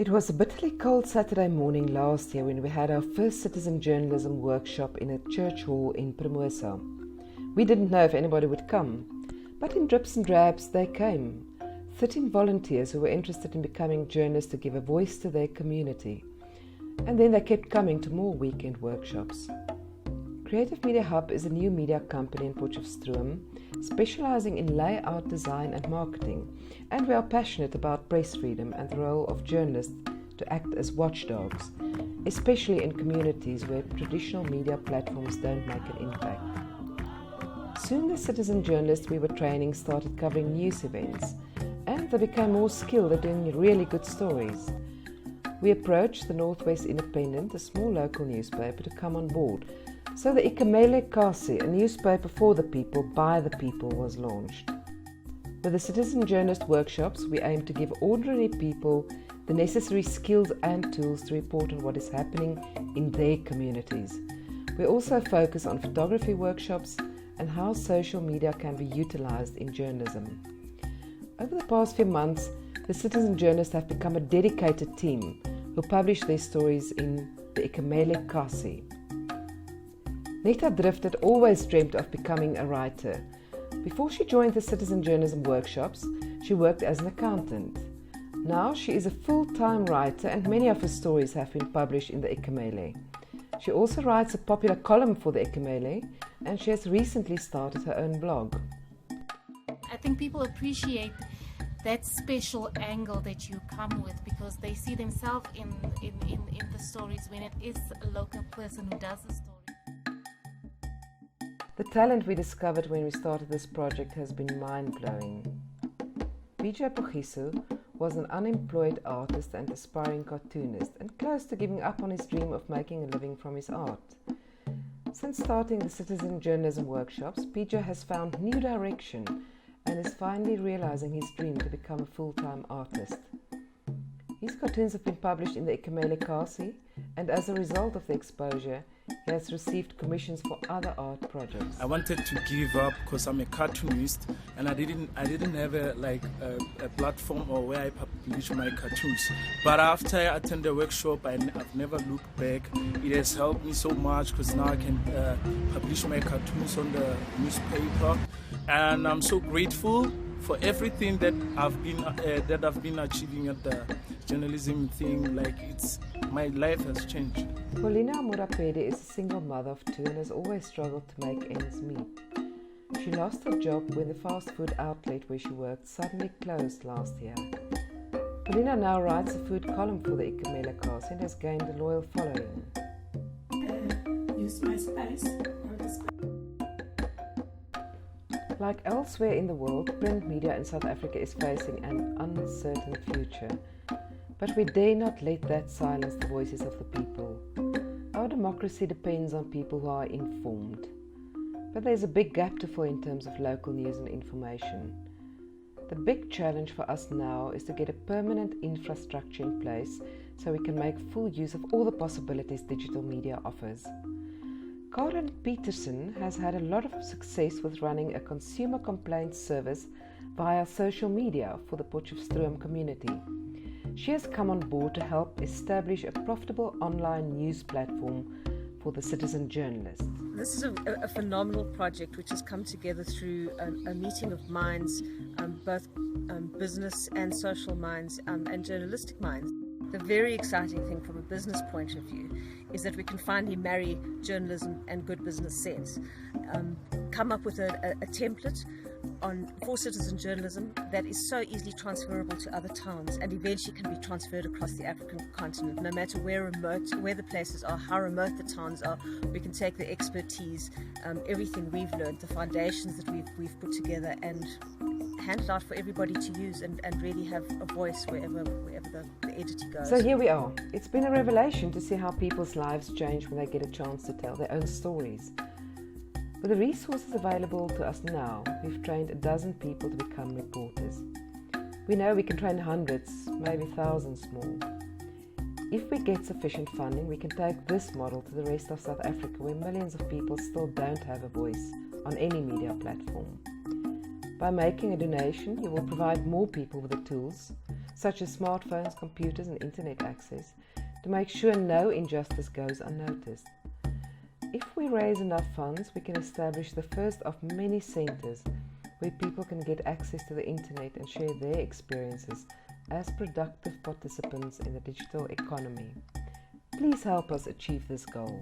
It was a bitterly cold Saturday morning last year when we had our first citizen journalism workshop in a church hall in Promosa. We didn't know if anybody would come, but in drips and drabs they came. 13 volunteers who were interested in becoming journalists to give a voice to their community. And then they kept coming to more weekend workshops. Creative Media Hub is a new media company in Potchefstroom, specializing in layout design and marketing, and we are passionate about press freedom and the role of journalists to act as watchdogs, especially in communities where traditional media platforms don't make an impact. Soon the citizen journalists we were training started covering news events, and they became more skilled at doing really good stories. We approached the Northwest Independent, a small local newspaper, to come on board. So the Ikamele Kasi, a newspaper for the people, by the people, was launched. With the citizen journalist workshops, we aim to give ordinary people the necessary skills and tools to report on what is happening in their communities. We also focus on photography workshops and how social media can be utilized in journalism. Over the past few months, the citizen journalists have become a dedicated team who publish their stories in the Ikamele Kasi. Nita Drift had always dreamt of becoming a writer. Before she joined the citizen journalism workshops, she worked as an accountant. Now she is a full-time writer and many of her stories have been published in the Ikamele. She also writes a popular column for the Ikamele and she has recently started her own blog. I think people appreciate that special angle that you come with because they see themselves in the stories when it is a local person who does the story. The talent we discovered when we started this project has been mind-blowing. PJ Pogiso was an unemployed artist and aspiring cartoonist and close to giving up on his dream of making a living from his art. Since starting the citizen journalism workshops, PJ has found new direction and is finally realizing his dream to become a full-time artist. His cartoons have been published in the Ikamele Kasi, and as a result of the exposure, he has received commissions for other art projects. I wanted to give up because I'm a cartoonist, and I didn't have a platform or where I publish my cartoons. But after I attended the workshop, I've never looked back. It has helped me so much because now I can publish my cartoons on the newspaper, and I'm so grateful for everything that I've been achieving at the journalism thing. My life has changed. Paulina Murapede is a single mother of two and has always struggled to make ends meet. She lost her job when the fast food outlet where she worked suddenly closed last year. Paulina now writes a food column for the Ikamele Kasi and has gained a loyal following. Use my space. Like elsewhere in the world, print media in South Africa is facing an uncertain future. But we dare not let that silence the voices of the people. Our democracy depends on people who are informed. But there's a big gap to fill in terms of local news and information. The big challenge for us now is to get a permanent infrastructure in place so we can make full use of all the possibilities digital media offers. Karen Peterson has had a lot of success with running a consumer complaints service via social media for the Potchefstroom community. She has come on board to help establish a profitable online news platform for the citizen journalist. This is a phenomenal project which has come together through a meeting of minds, both business and social minds and journalistic minds. The very exciting thing from a business point of view is that we can finally marry journalism and good business sense. Come up with a template for citizen journalism that is so easily transferable to other towns and eventually can be transferred across the African continent. No matter where the places are, how remote the towns are, we can take the expertise, everything we've learned, the foundations that we've put together and hand it out for everybody to use and really have a voice wherever the entity goes. So here we are. It's been a revelation to see how people's lives change when they get a chance to tell their own stories. With the resources available to us now, we've trained 12 people to become reporters. We know we can train hundreds, maybe thousands more. If we get sufficient funding, we can take this model to the rest of South Africa, where millions of people still don't have a voice on any media platform. By making a donation, you will provide more people with the tools such as smartphones, computers and internet access, to make sure no injustice goes unnoticed. If we raise enough funds, we can establish the first of many centres where people can get access to the internet and share their experiences as productive participants in the digital economy. Please help us achieve this goal.